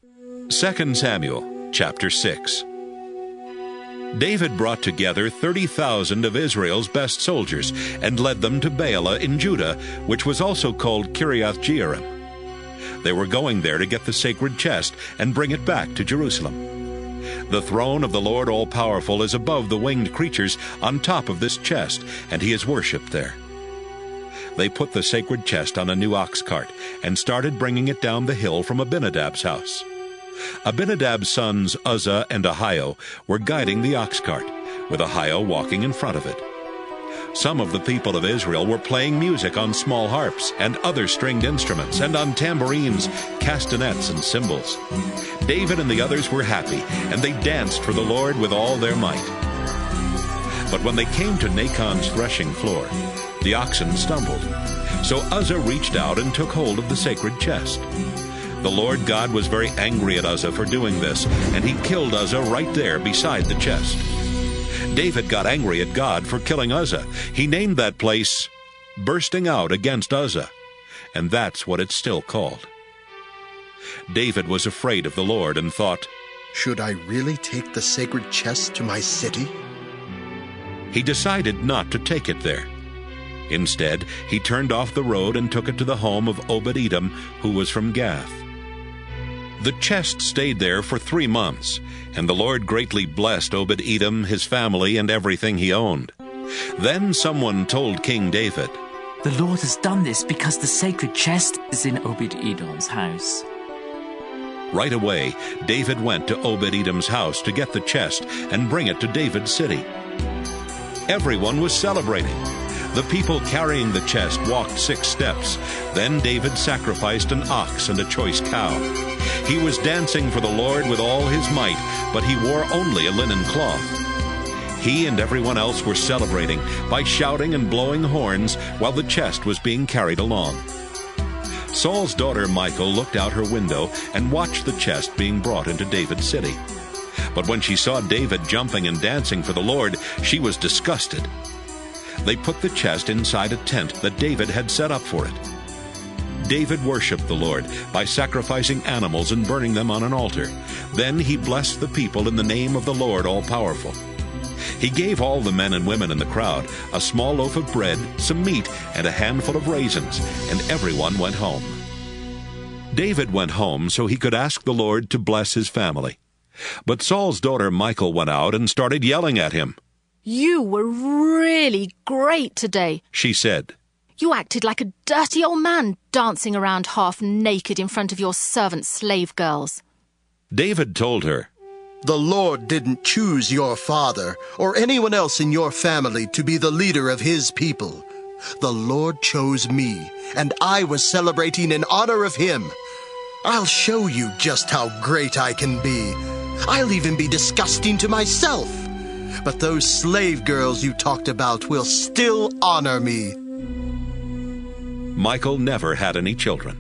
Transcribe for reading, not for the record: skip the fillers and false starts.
2 Samuel chapter 6. David brought together 30,000 of Israel's best soldiers and led them to Baalah in Judah, which was also called Kiriath-Jearim. They were going there to get the sacred chest and bring it back to Jerusalem. The throne of the Lord All-Powerful is above the winged creatures on top of this chest, and he is worshipped there. They put the sacred chest on a new ox cart and started bringing it down the hill from Abinadab's house. Abinadab's sons Uzzah and Ahio were guiding the ox cart, with Ahio walking in front of it. Some of the people of Israel were playing music on small harps and other stringed instruments, and on tambourines, castanets, and cymbals. David and the others were happy, and they danced for the Lord with all their might. But when they came to Nachon's threshing floor, the oxen stumbled. So Uzzah reached out and took hold of the sacred chest. The Lord God was very angry at Uzzah for doing this, and he killed Uzzah right there beside the chest. David got angry at God for killing Uzzah. He named that place Bursting Out Against Uzzah, and that's what it's still called. David was afraid of the Lord and thought, "Should I really take the sacred chest to my city?" He decided not to take it there. Instead, he turned off the road and took it to the home of Obed-Edom, who was from Gath. The chest stayed there for 3 months, and the Lord greatly blessed Obed-Edom, his family, and everything he owned. Then someone told King David, "The Lord has done this because the sacred chest is in Obed-Edom's house." Right away, David went to Obed-Edom's house to get the chest and bring it to David's city. Everyone was celebrating. The people carrying the chest walked 6 steps. Then David sacrificed an ox and a choice cow. He was dancing for the Lord with all his might, but he wore only a linen cloth. He and everyone else were celebrating by shouting and blowing horns while the chest was being carried along. Saul's daughter Michal looked out her window and watched the chest being brought into David's city. But when she saw David jumping and dancing for the Lord, she was disgusted. They put the chest inside a tent that David had set up for it. David worshipped the Lord by sacrificing animals and burning them on an altar. Then he blessed the people in the name of the Lord All-Powerful. He gave all the men and women in the crowd a small loaf of bread, some meat, and a handful of raisins, and everyone went home. David went home so he could ask the Lord to bless his family. But Saul's daughter Michal went out and started yelling at him. "You were really great today," she said. "You acted like a dirty old man dancing around half naked in front of your servant slave girls." David told her, "The Lord didn't choose your father or anyone else in your family to be the leader of his people. The Lord chose me, and I was celebrating in honor of him. I'll show you just how great I can be. I'll even be disgusting to myself. But those slave girls you talked about will still honor me." Michal never had any children.